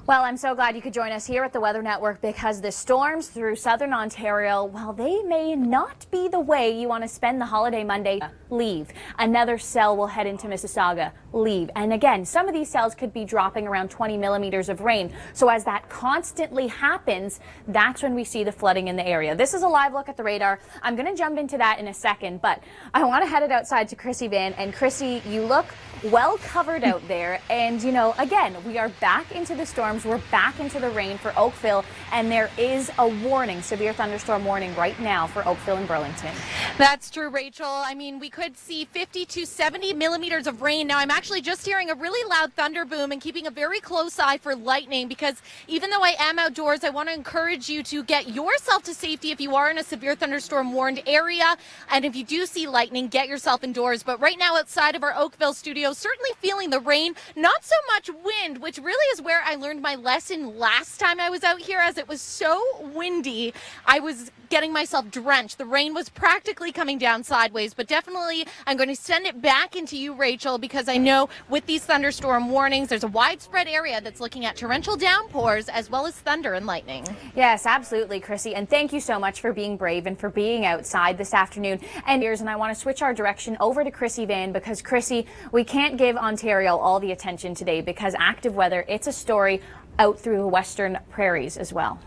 Well, I'm so glad you could join us here at the Weather Network because the storms through southern Ontario, while they may not be the way you want to spend the holiday Monday, leave. Another cell will head into Mississauga, leave. And again, some of these cells could be dropping around 20 millimeters of rain. So as that constantly happens, that's when we see the flooding in the area. This is a live look at the radar. I'm going to jump into that in a second, but I want to head it outside to Krissy Vann. And Krissy, you look well covered out there. And, you know, again, we are back into the storms. We're back into the rain for Oakville, and there is a warning, severe thunderstorm warning right now for Oakville and Burlington. That's true, Rachel. I mean, we could see 50 to 70 millimeters of rain. Now, I'm actually just hearing a really loud thunder boom and keeping a very close eye for lightning because even though I am outdoors, I want to encourage you to get yourself to safety if you are in a severe thunderstorm warned area. And if you do see lightning, get yourself indoors. But right now outside of our Oakville studio, certainly feeling the rain, not so much wind, which really is where I learned my lesson last time I was out here. As it was so windy, I was getting myself drenched. The rain was practically coming down sideways, but definitely I'm going to send it back into you, Rachel, because I know with these thunderstorm warnings, there's a widespread area that's looking at torrential downpours as well as thunder and lightning. Yes, absolutely, Krissy. And thank you so much for being brave and for being outside this afternoon. And I want to switch our direction over to Krissy Vann because, Krissy, we can't give Ontario all the attention today because active weather, it's a story out through the western prairies as well.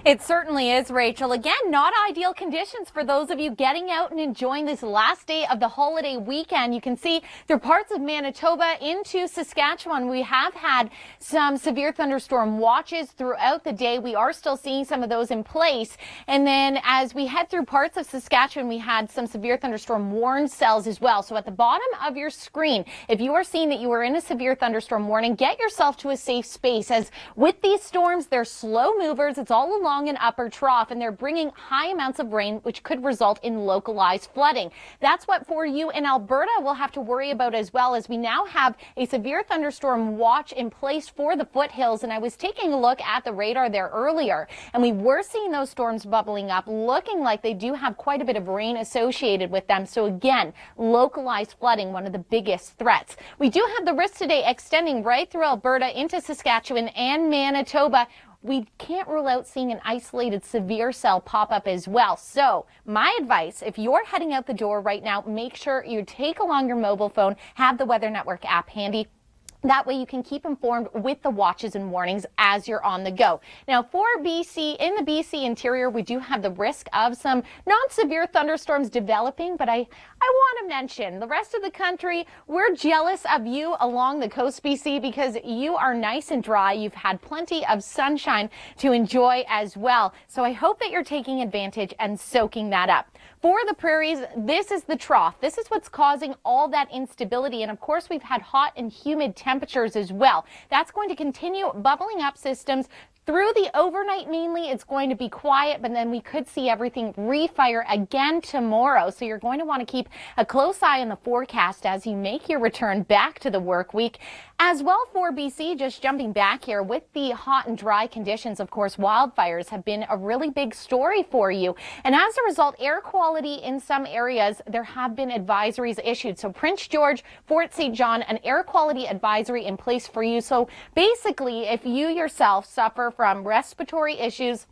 It certainly is, Rachel. Again, not ideal conditions for those of you getting out and enjoying this last day of the holiday weekend. You can see through parts of Manitoba into Saskatchewan, we have had some severe thunderstorm watches throughout the day. We are still seeing some of those in place. And then as we head through parts of Saskatchewan, we had some severe thunderstorm warned cells as well. So at the bottom of your screen, if you are seeing that you are in a severe thunderstorm warning, get yourself to a safe space. As with these storms, they're slow movers. It's all along an upper trough, and they're bringing high amounts of rain, which could result in localized flooding. That's what for you in Alberta we'll have to worry about as well, as we now have a severe thunderstorm watch in place for the foothills. And I was taking a look at the radar there earlier, and we were seeing those storms bubbling up, looking like they do have quite a bit of rain associated with them. So again, localized flooding, one of the biggest threats. We do have the risk today extending right through Alberta into Saskatchewan and Manitoba. We can't rule out seeing an isolated severe cell pop up as well. So my advice, if you're heading out the door right now, make sure you take along your mobile phone, have the Weather Network app handy. That way you can keep informed with the watches and warnings as you're on the go. Now for BC, in the BC interior, we do have the risk of some non-severe thunderstorms developing, but I want to mention the rest of the country, we're jealous of you along the coast, BC, because you are nice and dry. You've had plenty of sunshine to enjoy as well. So I hope that you're taking advantage and soaking that up. For the prairies, this is the trough. This is what's causing all that instability. And of course, we've had hot and humid temperatures as well. That's going to continue bubbling up systems through the overnight. Mainly, it's going to be quiet, but then we could see everything refire again tomorrow. So you're going to want to keep a close eye on the forecast as you make your return back to the work week. As well for BC, just jumping back here with the hot and dry conditions, of course, wildfires have been a really big story for you. And as a result, air quality in some areas, there have been advisories issued. So Prince George, Fort St. John, an air quality advisory in place for you. So basically, if you yourself suffer from respiratory issues,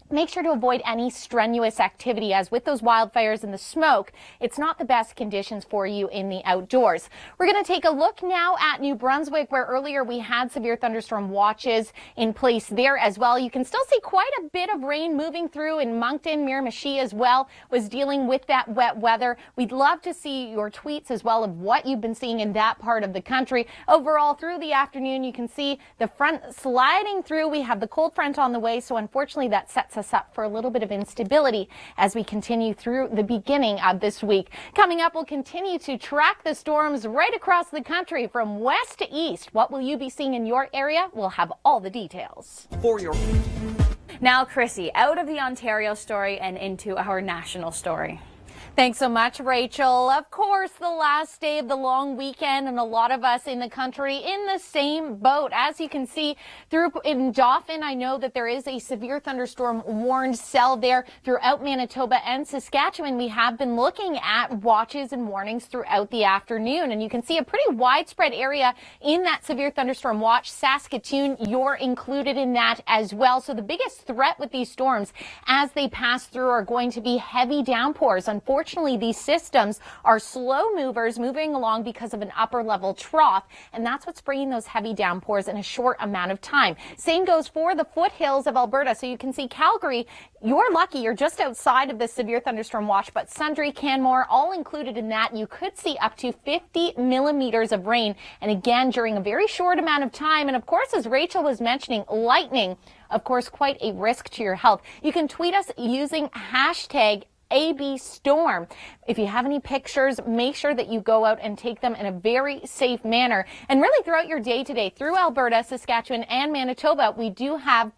make sure to avoid any strenuous activity, as with those wildfires and the smoke, it's not the best conditions for you in the outdoors. We're going to take a look now at New Brunswick, where earlier we had severe thunderstorm watches in place there as well. You can still see quite a bit of rain moving through in Moncton. Miramichi as well was dealing with that wet weather. We'd love to see your tweets as well of what you've been seeing in that part of the country. Overall, through the afternoon, you can see the front sliding through. We have the cold front on the way, so unfortunately that sets us up for a little bit of instability as we continue through the beginning of this week. Coming up, we'll continue to track the storms right across the country from west to east. What will you be seeing in your area? We'll have all the details. Now, Krissy, out of the Ontario story and into our national story. Thanks so much, Rachel. Of course, the last day of the long weekend, and a lot of us in the country in the same boat. As you can see in Dauphin, I know that there is a severe thunderstorm warned cell there throughout Manitoba and Saskatchewan. We have been looking at watches and warnings throughout the afternoon, and you can see a pretty widespread area in that severe thunderstorm watch. Saskatoon, you're included in that as well. So the biggest threat with these storms as they pass through are going to be heavy downpours. Unfortunately, these systems are slow movers moving along because of an upper level trough, and that's what's bringing those heavy downpours in a short amount of time. Same goes for the foothills of Alberta. So you can see Calgary, you're lucky, you're just outside of the severe thunderstorm watch, but Sundre, Canmore, all included in that. You could see up to 50 millimeters of rain, and again, during a very short amount of time. And of course, as Rachel was mentioning, lightning, of course, quite a risk to your health. You can tweet us using hashtag AB Storm. If you have any pictures, make sure that you go out and take them in a very safe manner. And really throughout your day today, through Alberta, Saskatchewan, and Manitoba, we do have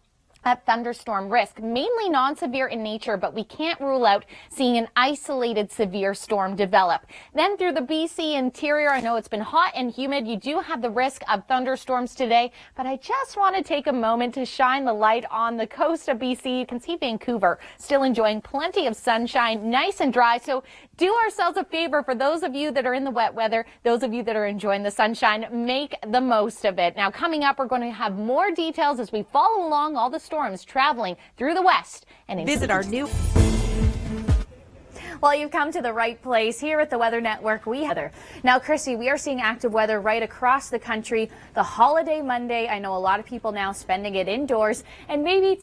a thunderstorm risk, mainly non-severe in nature, but we can't rule out seeing an isolated severe storm develop. Then through the BC interior, I know it's been hot and humid. You do have the risk of thunderstorms today, but I just want to take a moment to shine the light on the coast of BC. You can see Vancouver still enjoying plenty of sunshine, nice and dry. So do ourselves a favor, for those of you that are in the wet weather, those of you that are enjoying the sunshine, make the most of it. Now, coming up, we're going to have more details as we follow along all the storms traveling through the west and into visit our new. Well, you've come to the right place. Here at the Weather Network, now, Krissy, we are seeing active weather right across the country. The holiday Monday, I know a lot of people now spending it indoors, and maybe.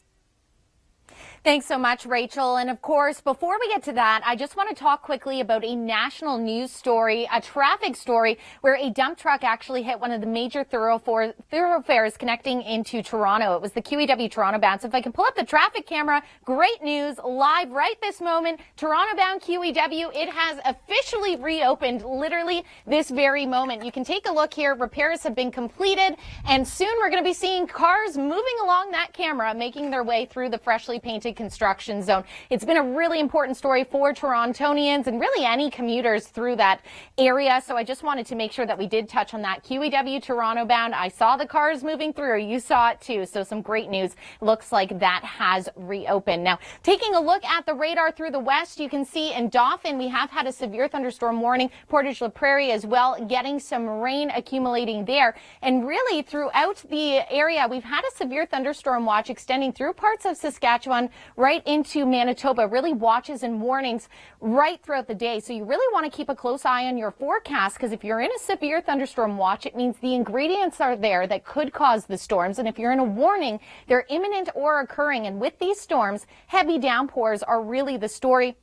Thanks so much, Rachel. And of course, before we get to that, I just want to talk quickly about a national news story, a traffic story, where a dump truck actually hit one of the major thoroughfares connecting into Toronto. It was the QEW Toronto bound. So if I can pull up the traffic camera, great news, live right this moment. Toronto bound QEW, it has officially reopened literally this very moment. You can take a look here. Repairs have been completed, and soon we're going to be seeing cars moving along that camera, making their way through the freshly painted construction zone. It's been a really important story for Torontonians and really any commuters through that area. So I just wanted to make sure that we did touch on that. QEW Toronto bound. I saw the cars moving through. You saw it too. So some great news. Looks like that has reopened. Now, taking a look at the radar through the west, you can see in Dauphin, we have had a severe thunderstorm warning. Portage La Prairie as well, getting some rain accumulating there. And really throughout the area, we've had a severe thunderstorm watch extending through parts of Saskatchewan, right into Manitoba, really watches and warnings right throughout the day. So you really want to keep a close eye on your forecast, because if you're in a severe thunderstorm watch, it means the ingredients are there that could cause the storms. And if you're in a warning, they're imminent or occurring. And with these storms, heavy downpours are really the story.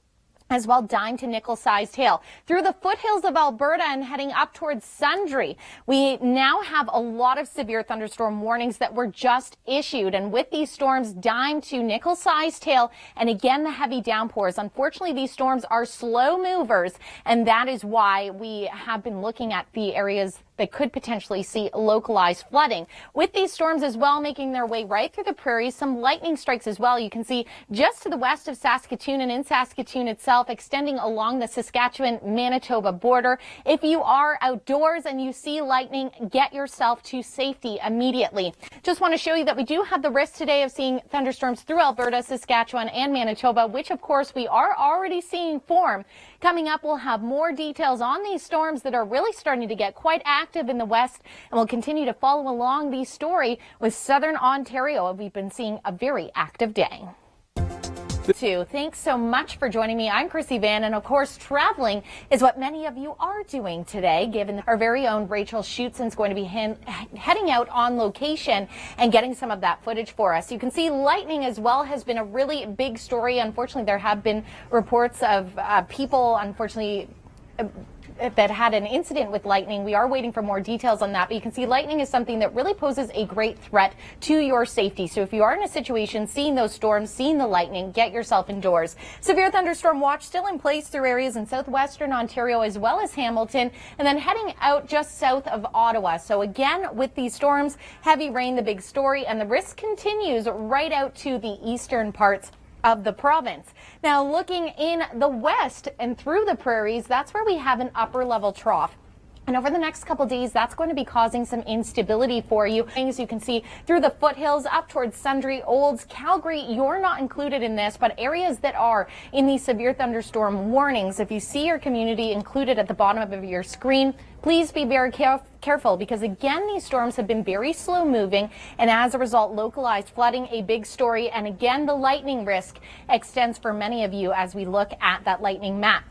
As well, dime to nickel-sized hail. Through the foothills of Alberta and heading up towards Sundre, we now have a lot of severe thunderstorm warnings that were just issued. And with these storms, dime to nickel-sized hail, and again, the heavy downpours. Unfortunately, these storms are slow movers, and that is why we have been looking at the areas that could potentially see localized flooding. With these storms as well making their way right through the prairies, some lightning strikes as well. You can see just to the west of Saskatoon and in Saskatoon itself, extending along the Saskatchewan-Manitoba border. If you are outdoors and you see lightning, get yourself to safety immediately. Just want to show you that we do have the risk today of seeing thunderstorms through Alberta, Saskatchewan, and Manitoba, which of course we are already seeing form. Coming up, we'll have more details on these storms that are really starting to get quite active in the west, and we'll continue to follow along the story with southern Ontario. We've been seeing a very active day. Thanks so much for joining me. I'm Krissy Vann, and of course, traveling is what many of you are doing today, given our very own Rachel Schutzen's going to be heading out on location and getting some of that footage for us. You can see lightning as well has been a really big story. Unfortunately, there have been reports of people, unfortunately, that had an incident with lightning. We are waiting for more details on that, but you can see lightning is something that really poses a great threat to your safety. So if you are in a situation seeing those storms, seeing the lightning, get yourself indoors. Severe thunderstorm watch still in place through areas in southwestern Ontario as well as Hamilton, and then heading out just south of Ottawa. So again, with these storms, heavy rain, the big story, and the risk continues right out to the eastern parts of the province. Now, looking in the west and through the prairies, that's where we have an upper level trough. And over the next couple days, that's going to be causing some instability for you. Things you can see through the foothills up towards Sundre, Olds, Calgary. You're not included in this, but areas that are in these severe thunderstorm warnings, if you see your community included at the bottom of your screen, please be very careful because, again, these storms have been very slow moving, and as a result, localized flooding, a big story. And again, the lightning risk extends for many of you as we look at that lightning map.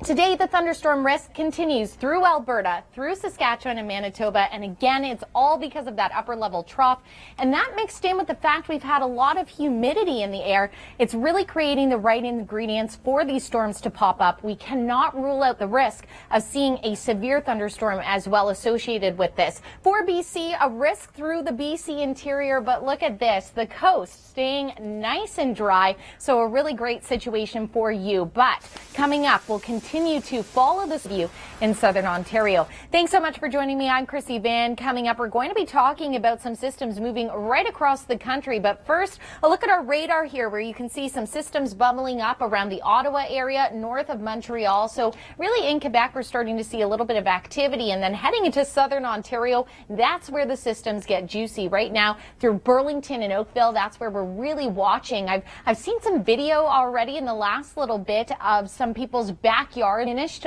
Today, the thunderstorm risk continues through Alberta, through Saskatchewan and Manitoba, and again, it's all because of that upper level trough, and that mixed in with the fact we've had a lot of humidity in the air. It's really creating the right ingredients for these storms to pop up. We cannot rule out the risk of seeing a severe thunderstorm as well associated with this. For BC, a risk through the BC interior, but look at this, the coast staying nice and dry, so a really great situation for you. But coming up, we'll continue to follow this view in southern Ontario. Thanks so much for joining me. I'm Krissy Vann. Coming up, we're going to be talking about some systems moving right across the country. But first, a look at our radar here where you can see some systems bubbling up around the Ottawa area, north of Montreal. So really in Quebec, we're starting to see a little bit of activity. And then heading into southern Ontario, that's where the systems get juicy. Right now, through Burlington and Oakville, that's where we're really watching. I've seen some video already in the last little bit of some people's backyard finished.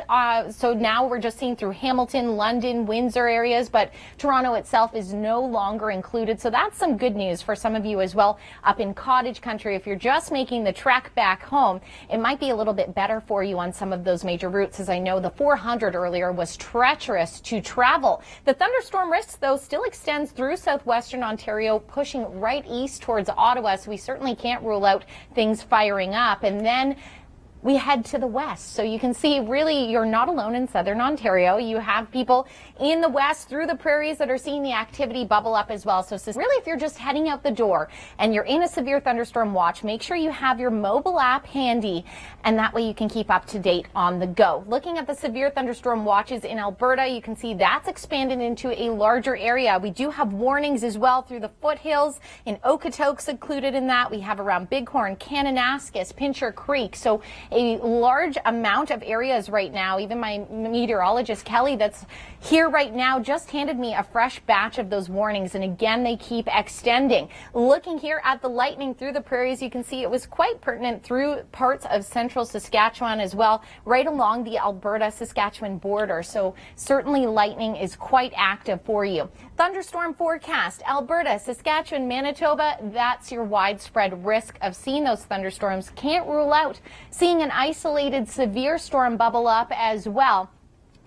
So now we're just seeing through Hamilton, London, Windsor areas, but Toronto itself is no longer included. So that's some good news for some of you as well up in cottage country. If you're just making the trek back home, it might be a little bit better for you on some of those major routes, as I know the 400 earlier was treacherous to travel. The thunderstorm risk, though, still extends through southwestern Ontario, pushing right east towards Ottawa. So we certainly can't rule out things firing up. And then we head to the west. So you can see really you're not alone in southern Ontario. You have people in the west through the prairies that are seeing the activity bubble up as well. So really, if you're just heading out the door and you're in a severe thunderstorm watch, make sure you have your mobile app handy, and that way you can keep up to date on the go. Looking at the severe thunderstorm watches in Alberta, you can see that's expanded into a larger area. We do have warnings as well through the foothills. In Okotoks included in that. We have around Bighorn, Kananaskis, Pincher Creek. So a large amount of areas right now. Even my meteorologist, Kelly, that's here right now, just handed me a fresh batch of those warnings. And again, they keep extending. Looking here at the lightning through the prairies, you can see it was quite pertinent through parts of central Saskatchewan as well, right along the Alberta-Saskatchewan border. So certainly lightning is quite active for you. Thunderstorm forecast, Alberta, Saskatchewan, Manitoba, that's your widespread risk of seeing those thunderstorms. Can't rule out seeing an isolated severe storm bubble up as well.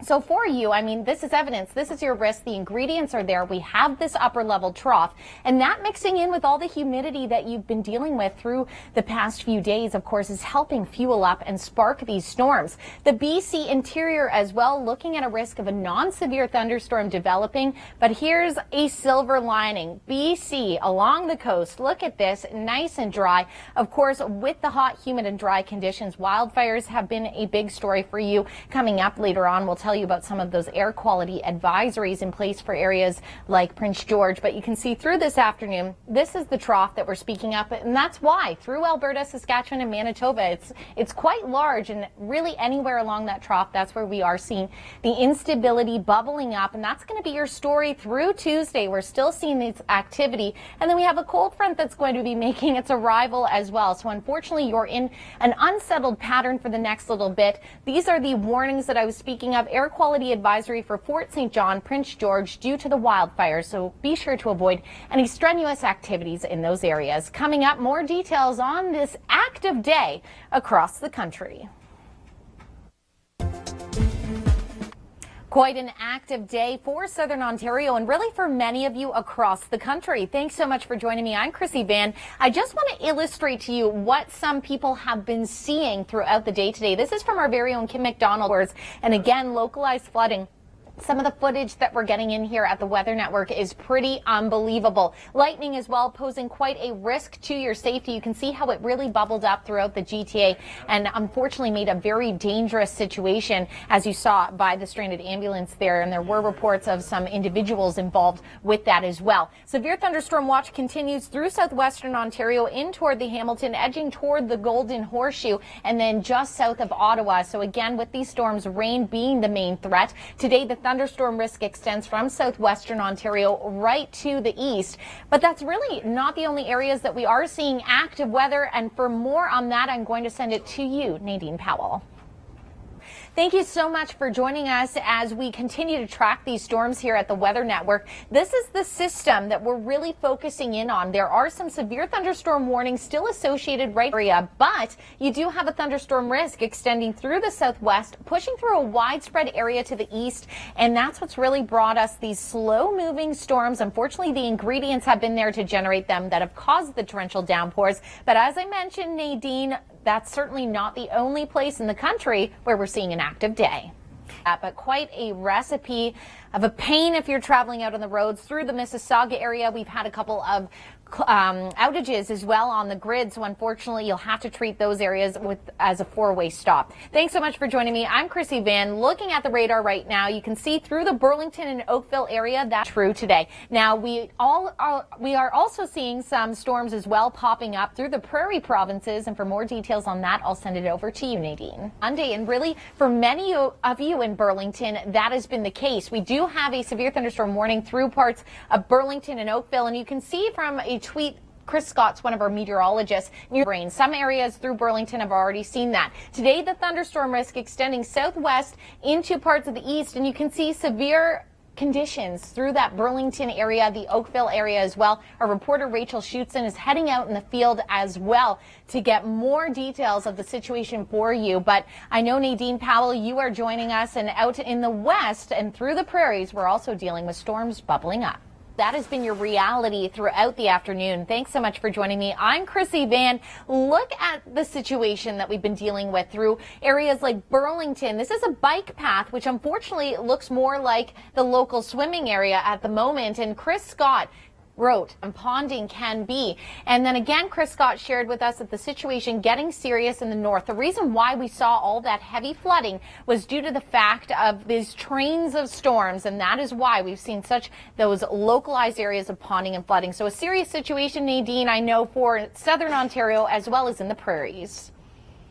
So for you, I mean, this is evidence. This is your risk. The ingredients are there. We have this upper level trough, and that mixing in with all the humidity that you've been dealing with through the past few days, of course, is helping fuel up and spark these storms. The BC interior as well, looking at a risk of a non-severe thunderstorm developing, but here's a silver lining. BC along the coast, look at this, nice and dry. Of course, with the hot, humid and dry conditions, wildfires have been a big story for you. Coming up later on, we'll tell you about some of those air quality advisories in place for areas like Prince George. But you can see through this afternoon, this is the trough that we're speaking up, and that's why through Alberta, Saskatchewan and Manitoba, it's quite large, and really anywhere along that trough, that's where we are seeing the instability bubbling up, and that's going to be your story through Tuesday. We're still seeing this activity, and then we have a cold front that's going to be making its arrival as well. So unfortunately, you're in an unsettled pattern for the next little bit. These are the warnings that I was speaking of. Air quality advisory for Fort St. John, Prince George, due to the wildfires. So be sure to avoid any strenuous activities in those areas. Coming up, more details on this active day across the country. Quite an active day for southern Ontario and really for many of you across the country. Thanks so much for joining me. I'm Krissy Vann. I just want to illustrate to you what some people have been seeing throughout the day today. This is from our very own Kim McDonald, and again, localized flooding Some of the footage that we're getting in here at the Weather Network is pretty unbelievable. Lightning as well, posing quite a risk to your safety. You can see how it really bubbled up throughout the GTA and unfortunately made a very dangerous situation, as you saw by the stranded ambulance there. And there were reports of some individuals involved with that as well. Severe thunderstorm watch continues through southwestern Ontario in toward the Hamilton, edging toward the Golden Horseshoe, and then just south of Ottawa. So again, with these storms, rain being the main threat. Today, the thunderstorm risk extends from southwestern Ontario right to the east. But that's really not the only areas that we are seeing active weather. And for more on that, I'm going to send it to you, Nadine Powell. Thank you so much for joining us as we continue to track these storms here at the Weather Network. This is the system that we're really focusing in on. There are some severe thunderstorm warnings still associated right area, but you do have a thunderstorm risk extending through the southwest, pushing through a widespread area to the east, and that's what's really brought us these slow-moving storms. Unfortunately, the ingredients have been there to generate them that have caused the torrential downpours, but as I mentioned, Nadine, that's certainly not the only place in the country where we're seeing an active day. But quite a recipe of a pain if you're traveling out on the roads through the Mississauga area. We've had a couple of outages as well on the grid, so unfortunately you'll have to treat those areas as a four-way stop. Thanks so much for joining me. I'm Krissy Vann. Looking at the radar right now, you can see through the Burlington and Oakville area that's true today. Now we are also seeing some storms as well popping up through the prairie provinces, and for more details on that, I'll send it over to you, Nadine. Monday, and really for many of you in Burlington, that has been the case. We do have a severe thunderstorm warning through parts of Burlington and Oakville, and you can see from a tweet, Chris Scott's one of our meteorologists, rain. Some areas through Burlington have already seen that. Today, the thunderstorm risk extending southwest into parts of the east, and you can see severe conditions through that Burlington area, the Oakville area as well. Our reporter Rachel Schutzen is heading out in the field as well to get more details of the situation for you. But I know, Nadine Powell, you are joining us, and out in the west and through the prairies, we're also dealing with storms bubbling up. That has been your reality throughout the afternoon. Thanks so much for joining me. I'm Krissy Vann. Look at the situation that we've been dealing with through areas like Burlington. This is a bike path, which unfortunately looks more like the local swimming area at the moment. And Chris Scott wrote, and ponding can be. And then again, Chris Scott shared with us that the situation getting serious in the north. The reason why we saw all that heavy flooding was due to the fact of these trains of storms, and that is why we've seen such those localized areas of ponding and flooding. So a serious situation, Nadine, I know, for southern Ontario as well as in the prairies.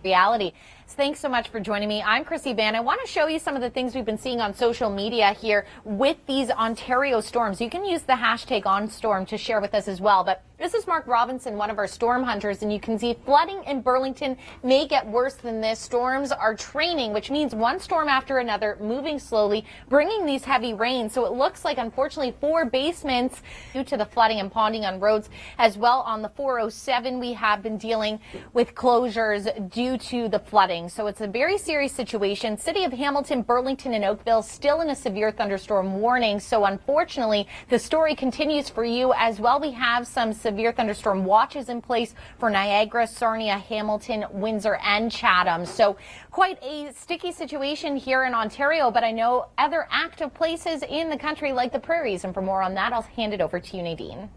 Reality. Thanks so much for joining me. I'm Krissy Vann. I want to show you some of the things we've been seeing on social media here with these Ontario storms. You can use the hashtag OnStorm to share with us as well. But this is Mark Robinson, one of our storm hunters, and you can see flooding in Burlington may get worse than this. Storms are training, which means one storm after another, moving slowly, bringing these heavy rains. So it looks like, unfortunately, 4 basements due to the flooding and ponding on roads. As well, on the 407, we have been dealing with closures due to the flooding. So it's a very serious situation. City of Hamilton, Burlington, and Oakville still in a severe thunderstorm warning. So unfortunately, the story continues for you as well. We have some severe thunderstorm watches in place for Niagara, Sarnia, Hamilton, Windsor, and Chatham. So quite a sticky situation here in Ontario, but I know other active places in the country like the prairies. And for more on that, I'll hand it over to you, Nadine.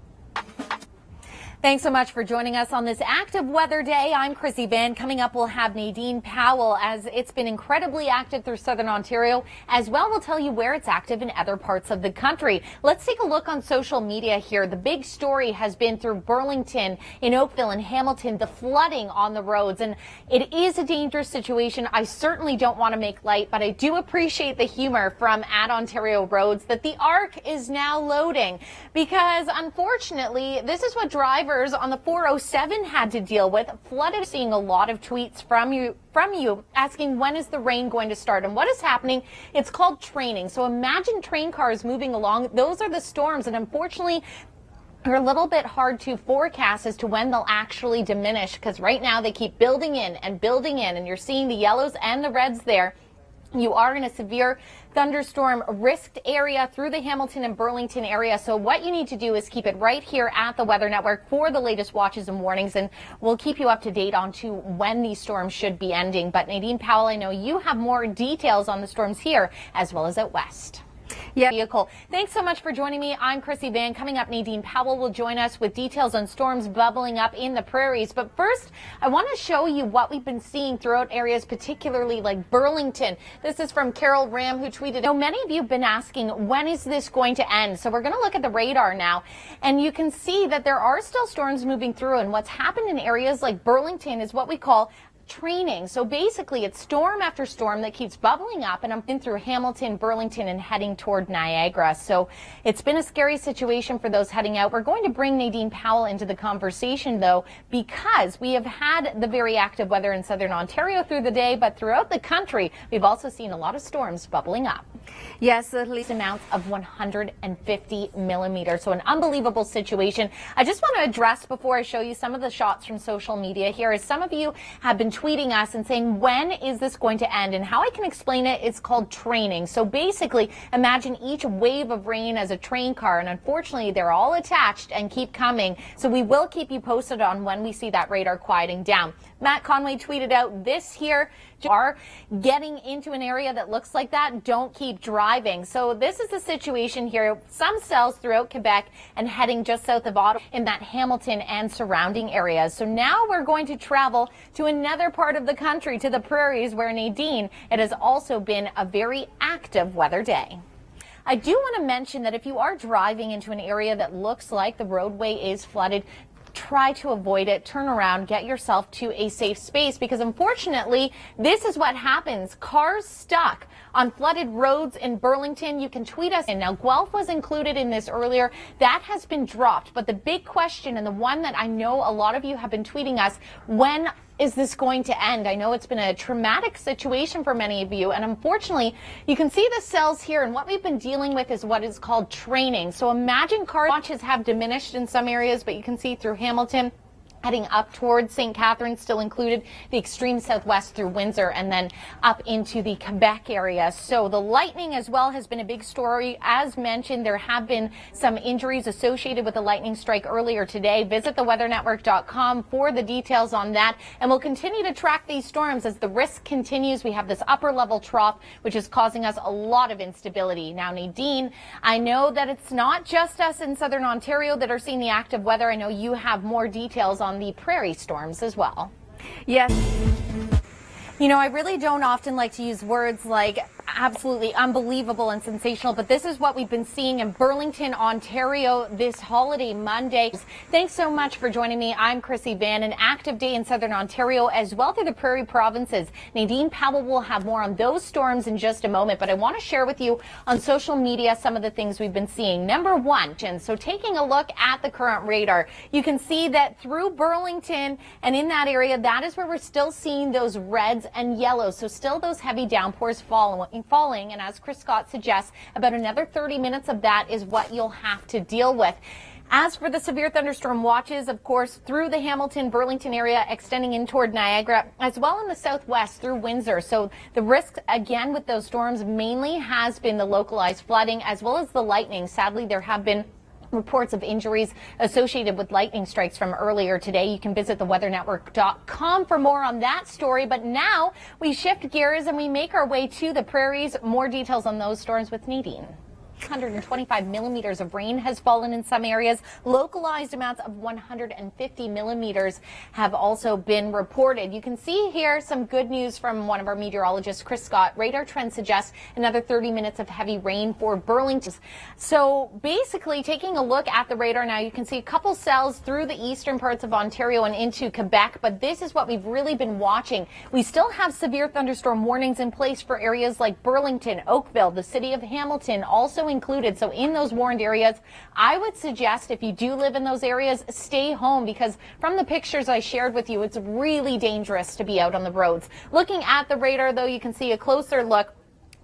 Thanks so much for joining us on this active weather day. I'm Krissy Vann. Coming up, we'll have Nadine Powell, as it's been incredibly active through southern Ontario. As well, we'll tell you where it's active in other parts of the country. Let's take a look on social media here. The big story has been through Burlington, in Oakville, and Hamilton, the flooding on the roads. And it is a dangerous situation. I certainly don't want to make light, but I do appreciate the humor from @Ontario Roads that the ARC is now loading, because unfortunately, this is what drivers on the 407 had to deal with. Flooded. Seeing a lot of tweets from you asking when is the rain going to start and what is happening. It's called training. So imagine train cars moving along. Those are the storms, and unfortunately they're a little bit hard to forecast as to when they'll actually diminish, because right now they keep building in, and you're seeing the yellows and the reds there. You are in a severe thunderstorm risked area through the Hamilton and Burlington area. So what you need to do is keep it right here at the Weather Network for the latest watches and warnings, and we'll keep you up to date on to when these storms should be ending. But Nadine Powell, I know you have more details on the storms here as well as out west. vehicle. Thanks so much for joining me. I'm Krissy Vann. Coming up, Nadine Powell will join us with details on storms bubbling up in the prairies. But first, I want to show you what we've been seeing throughout areas, particularly like Burlington. This is from Carol Ram, who tweeted, many of you have been asking, when is this going to end? So we're going to look at the radar now, and you can see that there are still storms moving through, and what's happened in areas like Burlington is what we call training. So basically it's storm after storm that keeps bubbling up, and I'm in through Hamilton, Burlington, and heading toward Niagara. So it's been a scary situation for those heading out. We're going to bring Nadine Powell into the conversation though, because we have had the very active weather in southern Ontario through the day, but throughout the country we've also seen a lot of storms bubbling up. Yes, certainly. Amounts of 150 millimeters. So an unbelievable situation. I just want to address, before I show you some of the shots from social media here, is some of you have been tweeting us and saying, when is this going to end? And how I can explain it, it's called training. So basically, imagine each wave of rain as a train car, and unfortunately they're all attached and keep coming. So we will keep you posted on when we see that radar quieting down. Matt Conway tweeted out this here, are getting into an area that looks like that, don't keep driving. So this is the situation here. Some cells throughout Quebec and heading just south of Ottawa in that Hamilton and surrounding areas. So now we're going to travel to another part of the country, to the prairies, where Nadine, it has also been a very active weather day. I do want to mention that if you are driving into an area that looks like the roadway is flooded, try to avoid it, turn around, get yourself to a safe space, because unfortunately this is what happens. Cars stuck on flooded roads in Burlington. You can tweet us. And now Guelph was included in this earlier. That has been dropped. But the big question, and the one that I know a lot of you have been tweeting us, when is this going to end? I know it's been a traumatic situation for many of you, and unfortunately you can see the cells here, and what we've been dealing with is what is called training. So imagine car watches have diminished in some areas, but you can see through Hamilton, heading up towards St. Catharines, still included, the extreme southwest through Windsor, and then up into the Quebec area. So the lightning as well has been a big story. As mentioned, there have been some injuries associated with the lightning strike earlier today. Visit theweathernetwork.com for the details on that, and we'll continue to track these storms as the risk continues. We have this upper level trough, which is causing us a lot of instability. Now, Nadine, I know that it's not just us in southern Ontario that are seeing the active weather. I know you have more details on the prairie storms as well. Yes. You know, I really don't often like to use words like absolutely unbelievable and sensational, but this is what we've been seeing in Burlington, Ontario this holiday Monday. Thanks so much for joining me. I'm Krissy Vann. An active day in southern Ontario as well through the prairie provinces. Nadine Powell will have more on those storms in just a moment, but I want to share with you on social media some of the things we've been seeing. Number one, so taking a look at the current radar, you can see that through Burlington and in that area, that is where we're still seeing those reds and yellows. So still those heavy downpours falling, and as Chris Scott suggests, about another 30 minutes of that is what you'll have to deal with. As for the severe thunderstorm watches, of course, through the Hamilton, Burlington area, extending in toward Niagara, as well in the southwest through Windsor. So the risk, again, with those storms mainly has been the localized flooding as well as the lightning. Sadly, there have been reports of injuries associated with lightning strikes from earlier today. You can visit theweathernetwork.com for more on that story. But now we shift gears and we make our way to the prairies. More details on those storms with Nadine. 125 millimeters of rain has fallen in some areas. Localized amounts of 150 millimeters have also been reported. You can see here some good news from one of our meteorologists, Chris Scott. Radar trends suggest another 30 minutes of heavy rain for Burlington. So basically, taking a look at the radar now, you can see a couple cells through the eastern parts of Ontario and into Quebec, but this is what we've really been watching. We still have severe thunderstorm warnings in place for areas like Burlington, Oakville, the city of Hamilton, also included. So in those warned areas, I would suggest if you do live in those areas, stay home, because from the pictures I shared with you, it's really dangerous to be out on the roads. Looking at the radar, though, you can see a closer look.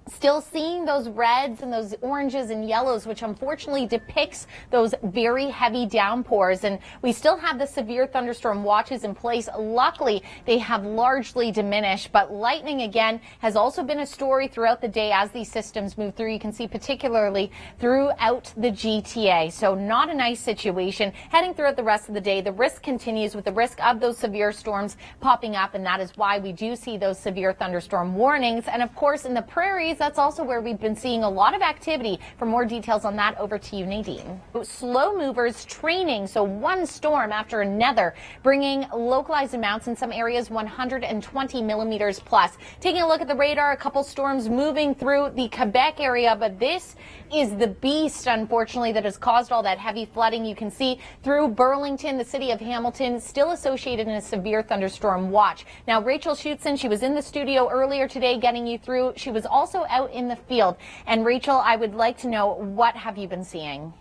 Still seeing those reds and those oranges and yellows, which unfortunately depicts those very heavy downpours. And we still have the severe thunderstorm watches in place. Luckily, they have largely diminished, but lightning again has also been a story throughout the day as these systems move through. You can see particularly throughout the GTA. So not a nice situation. Heading throughout the rest of the day, the risk continues with the risk of those severe storms popping up, and that is why we do see those severe thunderstorm warnings. And of course, in the prairies, prairies, that's also where we've been seeing a lot of activity. For more details on that, over to you, Nadine. Slow movers training, so one storm after another, bringing localized amounts in some areas 120 millimeters plus. Taking a look at the radar, a couple storms moving through the Quebec area, but this is the beast, unfortunately, that has caused all that heavy flooding. You can see through Burlington, the city of Hamilton, still associated in a severe thunderstorm watch. Now, Rachel Schutzen, she was in the studio earlier today getting you through. She was also out in the field. And Rachel, I would like to know, what have you been seeing?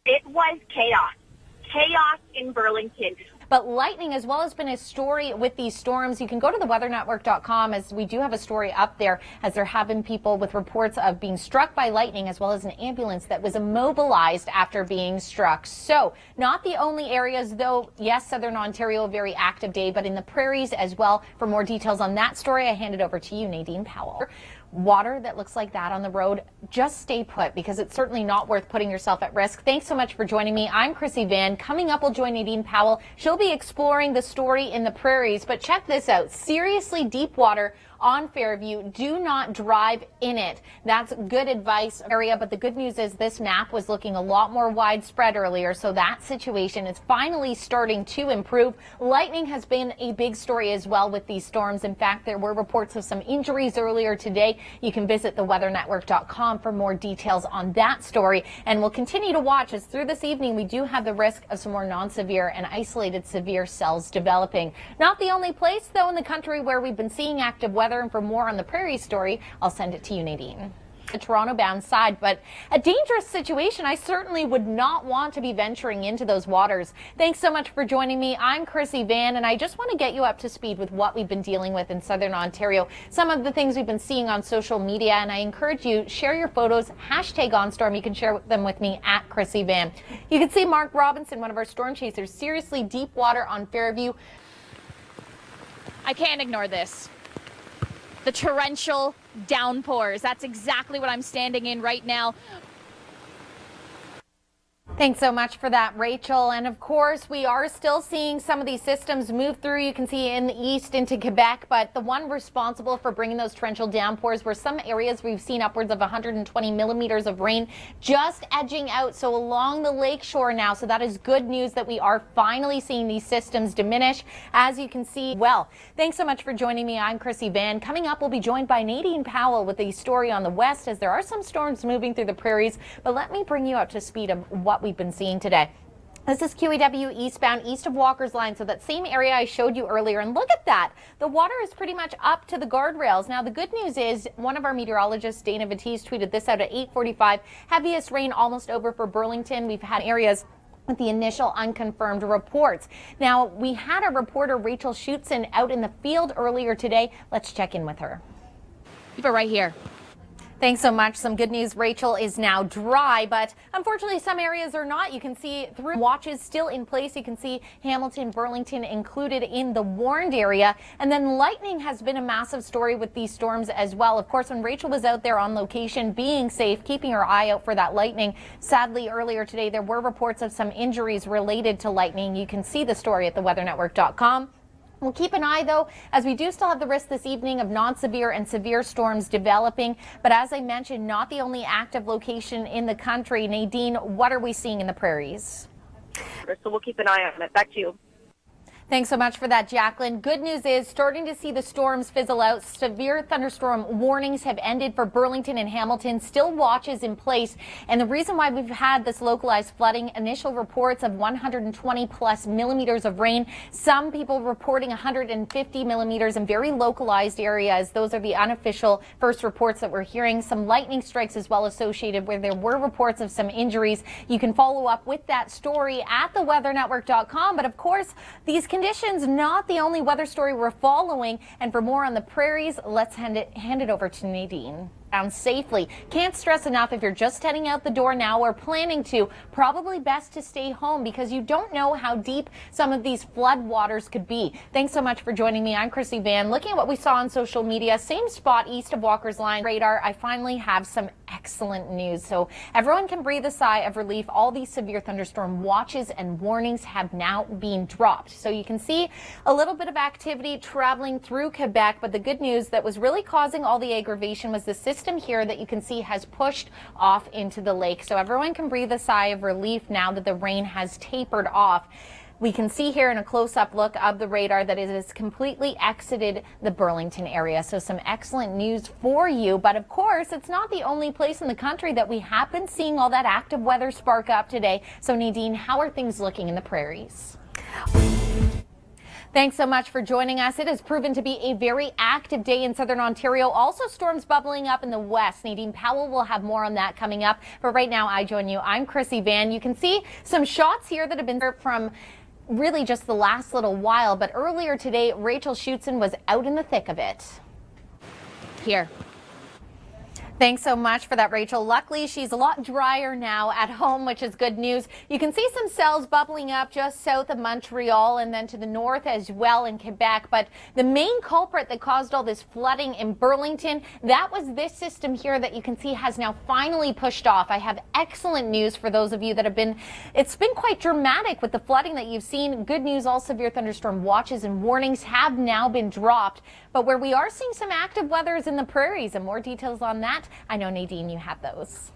It was chaos. Chaos in Burlington. But lightning as well has been a story with these storms. You can go to theweathernetwork.com, as we do have a story up there, as there have been people with reports of being struck by lightning, as well as an ambulance that was immobilized after being struck. So not the only areas, though. Yes, Southern Ontario, a very active day, but in the prairies as well. For more details on that story, I hand it over to you, Nadine Powell. Water that looks like that on the road, just stay put, because it's certainly not worth putting yourself at risk. Thanks so much for joining me. I'm Krissy Vann. Coming up, we'll join Nadine Powell. She'll be exploring the story in the prairies, but check this out. Seriously deep water on Fairview. Do not drive in it. That's good advice area, but the good news is this map was looking a lot more widespread earlier, so that situation is finally starting to improve. Lightning has been a big story as well with these storms. In fact, there were reports of some injuries earlier today. You can visit theweathernetwork.com for more details on that story, and we'll continue to watch as through this evening we do have the risk of some more non-severe and isolated severe cells developing. Not the only place, though, in the country where we've been seeing active weather. And for more on the prairie story, I'll send it to you, Nadine. The Toronto-bound side, but a dangerous situation. I certainly would not want to be venturing into those waters. Thanks so much for joining me. I'm Krissy Vann, and I just want to get you up to speed with what we've been dealing with in Southern Ontario. Some of the things we've been seeing on social media, and I encourage you, share your photos, #OnStorm. You can share them with me at Krissy Vann. You can see Mark Robinson, one of our storm chasers, seriously deep water on Fairview. I can't ignore this. The torrential downpours. That's exactly what I'm standing in right now. Thanks so much for that, Rachel. And of course, we are still seeing some of these systems move through. You can see in the east into Quebec, but the one responsible for bringing those torrential downpours were some areas we've seen upwards of 120 millimeters of rain just edging out. So along the lakeshore now. So that is good news that we are finally seeing these systems diminish, as you can see. Well, thanks so much for joining me. I'm Krissy Vann. Coming up, we'll be joined by Nadine Powell with a story on the west, as there are some storms moving through the prairies. But let me bring you up to speed of what we've been seeing today. This is QEW eastbound, east of Walker's Line, so that same area I showed you earlier. And look at that. The water is pretty much up to the guardrails. Now, the good news is one of our meteorologists, Dana Batiste, tweeted this out at 8:45. Heaviest rain almost over for Burlington. We've had areas with the initial unconfirmed reports. Now, we had a reporter, Rachel Schutzen, out in the field earlier today. Let's check in with her. Keep it right here. Thanks so much. Some good news. Rachel is now dry, but unfortunately some areas are not. You can see through watches still in place. You can see Hamilton, Burlington included in the warned area. And then lightning has been a massive story with these storms as well. Of course, when Rachel was out there on location, being safe, keeping her eye out for that lightning. Sadly, earlier today, there were reports of some injuries related to lightning. You can see the story at theweathernetwork.com. We'll keep an eye, though, as we do still have the risk this evening of non-severe and severe storms developing. But as I mentioned, not the only active location in the country. Nadine, what are we seeing in the prairies? So we'll keep an eye on it. Back to you. Thanks so much for that, Jacqueline. Good news is starting to see the storms fizzle out. Severe thunderstorm warnings have ended for Burlington and Hamilton. Still watches in place. And the reason why we've had this localized flooding, initial reports of 120 plus millimeters of rain. Some people reporting 150 millimeters in very localized areas. Those are the unofficial first reports that we're hearing. Some lightning strikes as well associated where there were reports of some injuries. You can follow up with that story at theweathernetwork.com. But of course, these conditions, not the only weather story we're following. And for more on the prairies, let's hand it over to Nadine. safely. Can't stress enough, if you're just heading out the door now or planning to, probably best to stay home because you don't know how deep some of these flood waters could be. Thanks so much for joining me. I'm Krissy Vann. Looking at what we saw on social media, same spot east of Walker's Line radar, I finally have some excellent news. So everyone can breathe a sigh of relief. All these severe thunderstorm watches and warnings have now been dropped. So you can see a little bit of activity traveling through Quebec, but the good news that was really causing all the aggravation was the system here that you can see has pushed off into the lake. So everyone can breathe a sigh of relief now that the rain has tapered off. We can see here in a close-up look of the radar that it has completely exited the Burlington area. So some excellent news for you. But of course, it's not the only place in the country that we have been seeing all that active weather spark up today. So Nadine, how are things looking in the prairies? Thanks so much for joining us. It has proven to be a very active day in southern Ontario. Also storms bubbling up in the west. Nadine Powell will have more on that coming up. But right now, I join you. I'm Krissy Vann. You can see some shots here that have been from really just the last little while. But earlier today, Rachel Schutzen was out in the thick of it. Here. Thanks so much for that, Rachel. Luckily, she's a lot drier now at home, which is good news. You can see some cells bubbling up just south of Montreal and then to the north as well in Quebec. But the main culprit that caused all this flooding in Burlington, that was this system here that you can see has now finally pushed off. I have excellent news for those of you that have been, it's been quite dramatic with the flooding that you've seen. Good news, all severe thunderstorm watches and warnings have now been dropped. But where we are seeing some active weather is in the prairies, and more details on that, I know, Nadine, you have those.